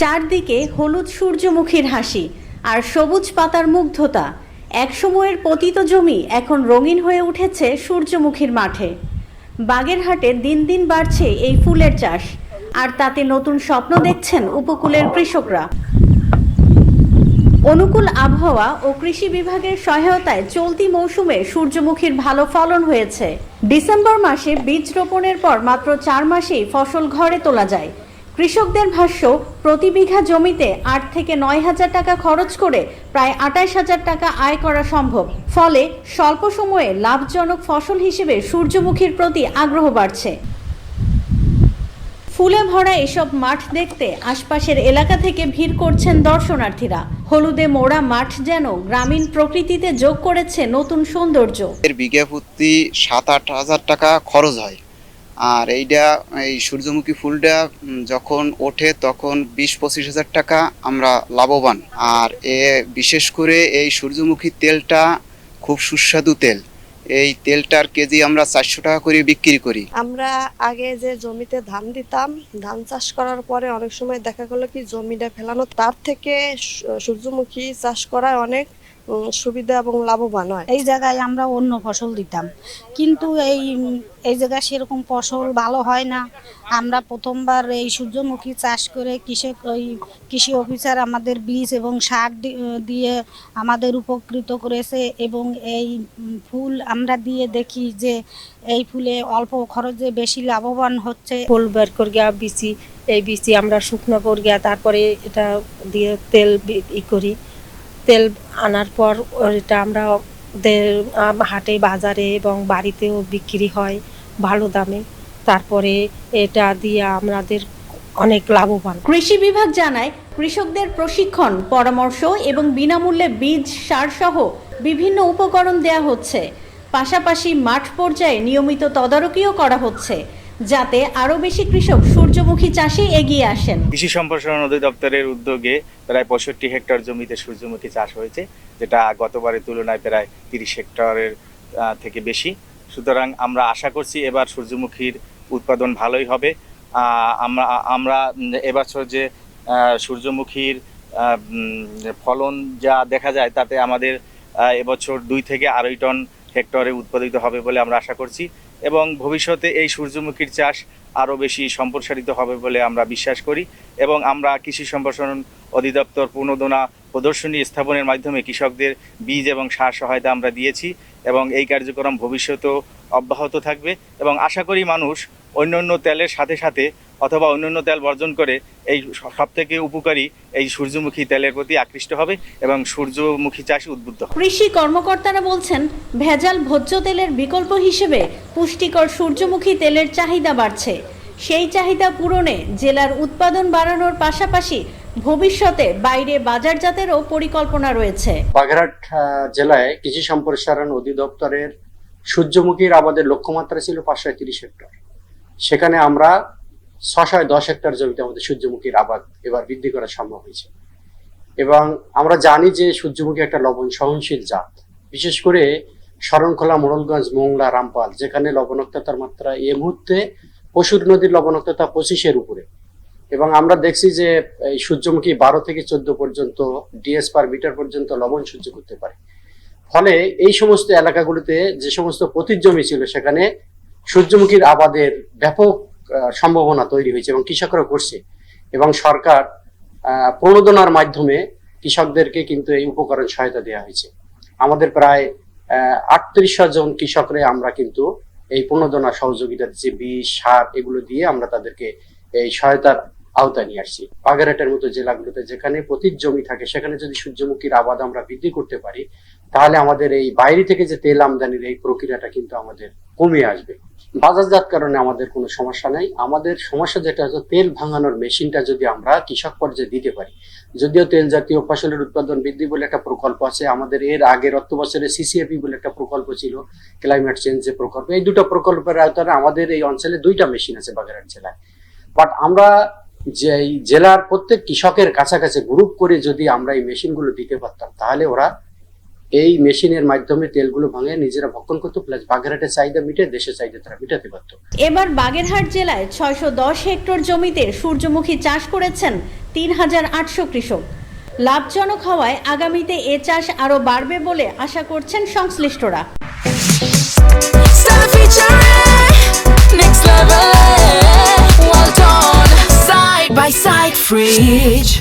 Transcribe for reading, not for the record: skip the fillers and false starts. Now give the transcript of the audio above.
চারদিকে হলুদ সূর্যমুখীর হাসি আর সবুজ পাতার মুগ্ধতা। একসময়ের পতিত জমি এখন রঙিন হয়ে উঠেছে সূর্যমুখীর মাঠে। বাগেরহাটে দিন দিন বাড়ছে এই ফুলের চাষ, আর তাতে নতুন স্বপ্ন দেখছেন উপকূলের কৃষকরা। অনুকূল আবহাওয়া ও কৃষি বিভাগের সহায়তায় চলতি মৌসুমে সূর্যমুখীর ভালো ফলন হয়েছে। ডিসেম্বর মাসে বীজ রোপণের পর মাত্র 4 মাসেই ফসল ঘরে তোলা যায়। কৃষকদের ভাষ্য, প্রতি বিঘা জমিতে 8 থেকে 9 হাজার টাকা খরচ করে প্রায় 28 হাজার টাকা আয় করা সম্ভব। ফলে স্বল্প সময়ে লাভজনক ফসল হিসেবে সূর্যমুখীর প্রতি আগ্রহ বাড়ছে। ফুলে ভরা এসব মাঠ দেখতে আশপাশের এলাকা থেকে ভিড় করছেন দর্শনার্থীরা। হলুদে মোড়া মাঠ যেন গ্রামীণ প্রকৃতিতে যোগ করেছে নতুন সৌন্দর্য। এর বিঘা প্রতি 7-8 হাজার টাকা খরচ হয়। আর এই সূর্যমুখী ফুলটা যখন ওঠে তখন 20-25 হাজার টাকা আমরা লাভবান। আর বিশেষ করে এই সূর্যমুখী তেলটা খুব সুস্বাদু তেল। এই তেলটার কেজি আমরা 400 টাকা করে বিক্রি করি। আমরা আগে যে জমিতে ধান দিতাম, ধান চাষ করার পরে অনেক সময় দেখা গেল কি জমিটা ফেলানো, তার থেকে সূর্যমুখী চাষ করায় অনেক সুবিধা এবং লাভবান হয়। এই জায়গায় আমরা অন্য ফসল দিতাম, কিন্তু এই জায়গায় সেরকম ফসল ভালো হয় না। আমরা প্রথমবার এই সূর্যমুখী চাষ করে কৃষি অফিসার আমাদের বীজ এবং সার দিয়ে আমাদের উপকৃত করেছে। এবং এই ফুল আমরা দিয়ে দেখি যে এই ফুলে অল্প খরচে বেশি লাভবান হচ্ছে। ফুল বের করিয়া বিচি, এই বিচি আমরা শুকনো করিয়া তারপরে এটা দিয়ে তেল করি। তেল আনার পর এটা আমরা হাটে বাজারে এবং বাড়িতেও বিক্রি হয় ভালো দামে। তারপরে এটা দিয়ে আমাদের অনেক লাভবান। কৃষি বিভাগ জানায়, কৃষকদের প্রশিক্ষণ, পরামর্শ এবং বিনামূল্যে বীজ, সার সহ বিভিন্ন উপকরণ দেয়া হচ্ছে। পাশাপাশি মাঠ পর্যায়ে নিয়মিত তদারকিও করা হচ্ছে, যাতে আরো বেশি কৃষক সূর্যমুখী চাষে এগিয়ে আসেন। কৃষি সম্প্রসারণ অধিদপ্তরের উদ্যোগে প্রায় 65 হেক্টর জমিতে সূর্যমুখী চাষ হয়েছে, যেটা গতবারের তুলনায় প্রায় 30 হেক্টরের থেকে বেশি। সুতরাং আমরা আশা করছি এবার সূর্যমুখীর উৎপাদন ভালোই হবে। আমরা এবছর যে সূর্যমুখীর ফলন যা দেখা যায়, তাতে আমাদের এবছর 2 থেকে 2.5 টন হেক্টরে উৎপাদিত হবে বলে আমরা আশা করছি। এবং ভবিষ্যতে এই সূর্যমুখীর চাষ আরও বেশি সম্প্রসারিত হবে বলে আমরা বিশ্বাস করি। এবং আমরা কৃষি সম্প্রসারণ অধিদপ্তর পুনর্দনা প্রদর্শনী স্থাপনের মাধ্যমে কৃষকদের বীজ এবং সার সহায়তা আমরা দিয়েছি, এবং এই কার্যক্রম ভবিষ্যতেও অব্যাহত থাকবে। এবং আশা করি মানুষ অন্যান্য তেলের সাথে সাথে অথবা অন্যান্য তেল বর্জন করে এই সবথেকে উপকারী এই সূর্যমুখী তেলের প্রতি আকৃষ্ট হবে এবং সূর্যমুখী চাষে উদ্বুদ্ধ হবে। কৃষি কর্মকর্তারা বলছেন, ভেজাল ভোজ্য তেলের বিকল্প হিসেবে পুষ্টিকর সূর্যমুখী তেলের চাহিদা বাড়ছে। সেই চাহিদা পূরণে জেলার উৎপাদন বাড়ানোর পাশাপাশি ভবিষ্যতে বাইরে বাজারজাতেরও পরিকল্পনা রয়েছে। বাগেরহাট জেলায় কৃষি সম্প্রসারণ অধিদপ্তরের সূর্যমুখীর আবাদের লক্ষ্যমাত্রা ছিল 530 হেক্টর। সেখানে আমরা 610 হেক্টর জমিতে আমাদের সূর্যমুখীর আবাদ এবার বৃদ্ধি করা সম্ভব হয়েছে। এবং আমরা জানি যে সূর্যমুখী একটা লবণ সহনশীল জাত, বিশেষ করে শরণখোলা, মোড়লগঞ্জ, মোংলা, রামপাল, যেখানে লবণাক্ততার মাত্রা এই মুহূর্তে পশুর নদীর লবণাক্ততা 25-এর উপরে। এবং আমরা দেখছি যে এই সূর্যমুখী 12 থেকে 14 পর্যন্ত ডিএস পার মিটার পর্যন্ত লবণ সহ্য করতে পারে। ফলে এই সমস্ত এলাকাগুলোতে যে সমস্ত পতিত জমি ছিল, সেখানে সূর্যমুখীর আবাদের ব্যাপক সম্ভাবনা তৈরি হয়েছে এবং কৃষকরা করছে। এবং সরকার প্রণোদনার মাধ্যমে কৃষকদেরকে কিন্তু এই উপকরণ সহায়তা দেওয়া হয়েছে। আমাদের প্রায় 3800 জন কৃষকরে আমরা কিন্তু এই প্রণোদনা সহযোগিতা দিচ্ছি, বীজ, সার এগুলো দিয়ে আমরা তাদেরকে এই সহায়তার আওতায় নিয়ে আসছি। বাগেরহাটের মতো জেলাগুলোতে যেখানে পতিত জমি থাকে, সেখানে যদি সূর্যমুখীর আবাদ আমরা বৃদ্ধি করতে পারি, তাহলে আমাদের এই বাইরে থেকে যে তেল আমদানির এই প্রক্রিয়াটা কিন্তু আমাদের কমে আসবে। বাজারজাত কারণে আমাদের কোনো সমস্যা নেই। আমাদের সমস্যা যেটা হচ্ছে, তেল ভাঙানোর মেশিনটা যদি আমরা কৃষক পর্যায়ে দিতে পারি। যদিও তেল জাতীয় ফসলের উৎপাদন বৃদ্ধি বলে একটা প্রকল্প আছে, আমাদের এর আগের অর্থ বছরে সিসিএপি বলে একটা প্রকল্প ছিল, ক্লাইমেট চেঞ্জ যে প্রকল্প। এই দুটো প্রকল্পের আওতায় আমাদের এই অঞ্চলে 2টা মেশিন আছে বাগেরহাট জেলায়। বাট আমরা যে এই জেলার প্রত্যেক কৃষকের কাছাকাছি গ্রুপ করে যদি আমরা এই মেশিনগুলো দিতে পারতাম, তাহলে ওরা এই মেশিনের মাধ্যমে তেলগুলো ভাঙে নিজেরা ভক্ষণ করতো, প্লাস বাগেরহাটের চাহিদা মিটে দেশের চাহিদা তারা মিটাতে পারতো। এবার বাগেরহাট জেলায় 610 হেক্টর জমিতে সূর্যমুখী চাষ করেছেন 3,800 কৃষক। লাভজনক হওয়ায় আগামীতে এ চাষ আরও বাড়বে বলে আশা করছেন সংশ্লিষ্টরা। Next level, well done. Side by side fridge.